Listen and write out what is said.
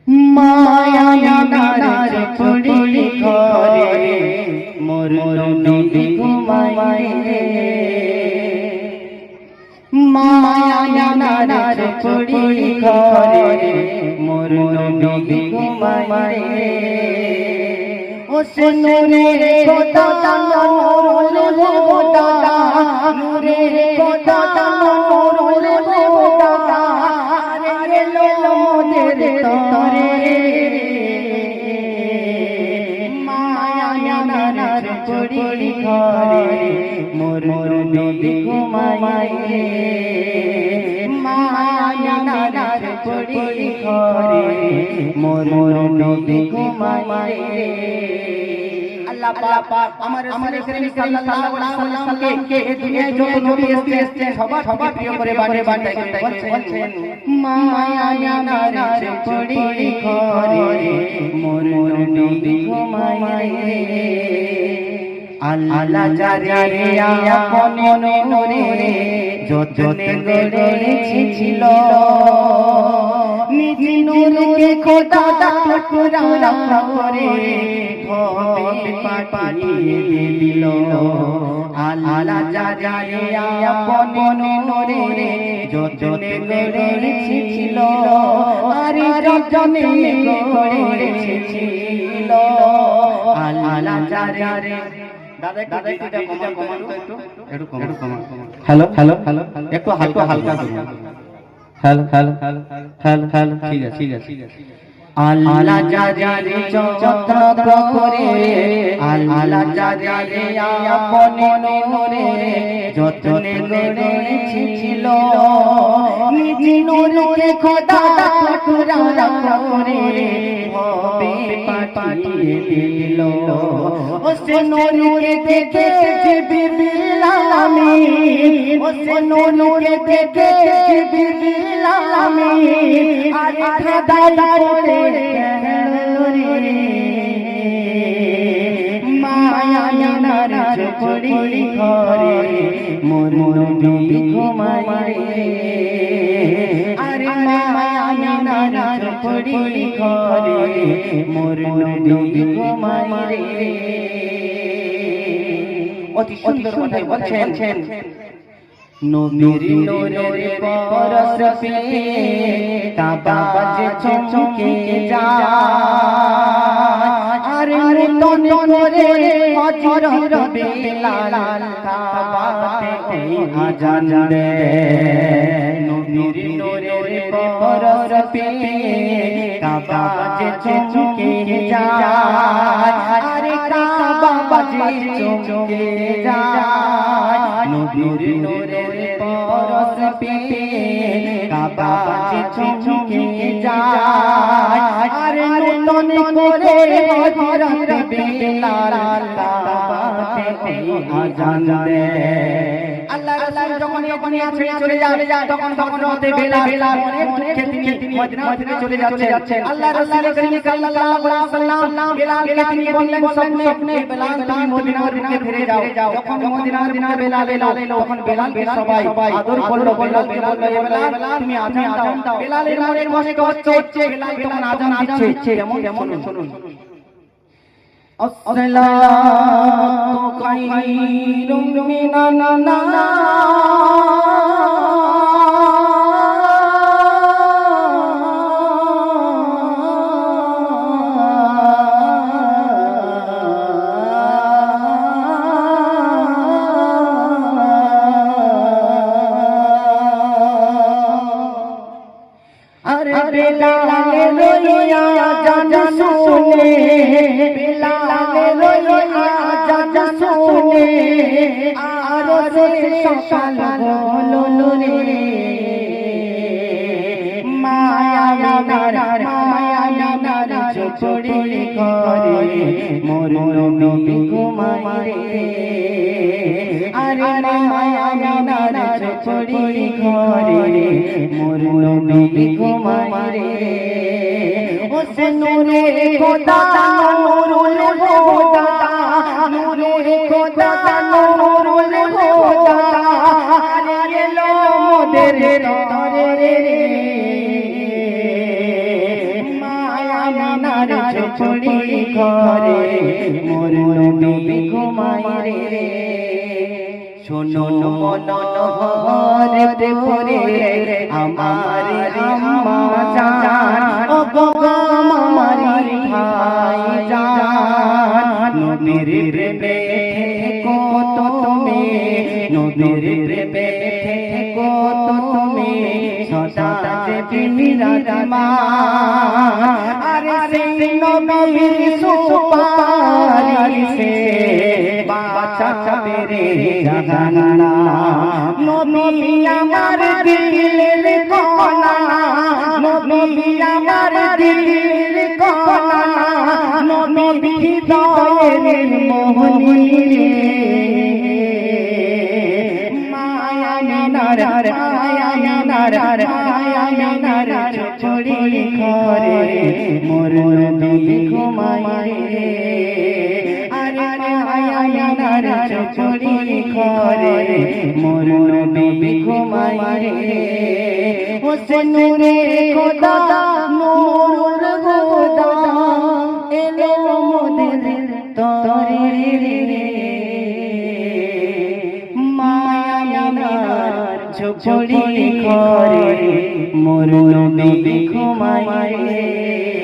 মায়া নানার পড়ি ঘরে মোর নবী ঘুমায় রে। মায়া নানার পড়ি ঘরে মোর নবী ঘুমায় রে। ও শুনে কথা নূরে কথা নূরে কথা নূরে কথা রে লো মোদের তরে। মায়া নানার পড়ি ঘরে মোর নবী ঘুমায় রে। মায়া নানার পড়ি ঘরে মোর নবী ঘুমায় রে। আল্লাহ পাক আমার রাসূল করিম সাল্লাল্লাহু আলাইহি ওয়াসাল্লামকে এই দুনিয়ায় যত নবী এসেছেন সবার প্রিয় করে বলছেন মায়া নানার পড়ি ঘরে মোর নবী ঘুমায় রে। আল্লাহ জানে আপন নূরে যতনে গড়েছিল নিজ নূরকে খোদা টুকরা করে ভবে পাঠিয়ে দিল। আল্লাহ জানে আপন নূরে যতনে গড়েছিল আরে যতনে গড়েছিল। আল্লাহ জানে হ্যালো হ্যালো হ্যালো একটু হালকা হালকা হ্যালো হ্যালো হ্যালো হ্যালো ঠিক আছে ঠিক আছে। আল্লাহ জানে যত্ন করে আল্লাহ জানে আপন নূরে যতনে গড়েছিল নিজ নূরকে খোদা টুকরা করে ভবে পাঠিয়ে দিল। ও সে নূরে দেখে জিবরিল আমিন ও সে নূরে দেখে জিবরিল আমিন আরে খাদাই করে গেল রে। মায়া নানার পড়ি ঘরে মোর নবী ঘুমায় রে। আরে মায়া নানার পড়ি ঘরে মোর নবী ঘুমায় রে। অতি সুন্দর কথাই বলছেন নবীর নূরে পরশ পেয়ে কাবা যে চমকে যায় আরে তন করে হযরত বেলাল কাবাতে আযান দেয়। নবীর নূরে পরশ পেয়ে কাবা যে চমকে যায় আরে কাবা যে চমকে যায়। নবীর নূরে পরশ পেয়ে কাবা যে চমকে যায় আরে নূতন করে হযরত বেলাল কাবাতে আযান দেয়। আল্লাহ রাসূল যখন চলে যায় তখন হযরত বেলাল অনেক দুঃখে তিনি মদিনা চলে যাচ্ছেন। আল্লাহ রাসূল করিম সাল্লাল্লাহু আলাইহি ওয়াসাল্লাম বেলালকে তিনি বললেন স্বপ্নে বেলাল তুমি মদিনার দিকে ফিরে যাও। যখন মদিনার বেলাল এলো তখন বেলালকে সবাই আদর করলো। বেলালকে বলল এ বেলাল তুমি আযান দাও। বেলালের মনে কষ্ট হচ্ছে বেলাল তখন আযান দিচ্ছে কেমন শুনুন। আসসালাতু খায়রুম মিনান আরে বেলালে লইয়া আযান শুনে বেলালে লইয়া আযান শুনে আরো সকাল হলো রে। মায়া নানার ঝুপড়ি ঘরে মোর নবী ঘুমায় রে। আরে মায়া নানার ঝুপড়ি ঘরে মোর নবী ঘুমায় রে। ও সে নূরে খোদা নূরে খোদা নূরে খোদা নূরে খোদা আরে লো মোদের তরে রে। ঝুপড়ি ঘরে মোর নবী ঘুমায় রে শোনো মনোহর পরে আমার আম্মা জান ও গো আমার ভাই জান নবীর প্রেমে কত তুমি নবীর প্রেমে কত তুমি সদা যে বিরাজমান আরে সেই নবীর সুপারিশে বাঁচা বেরে জাহান্না নবী আমার দিলের কোনা নবী আমার দিলের কোনা নবী হৃদয়ের মোহনী মায়া মিনার ঝুপড়ি ঘরে মোর নবী ঘুমায় রে আরে মায়া মিনার ঝুপড়ি ঘরে মোর নবী ঘুমায় রে ও সে নূরে খোদা নূর খোদা এলো মোদের তরে রে মায়া মিনার ঝুপড়ি ঘরে মোর নবী ঘুমায় রে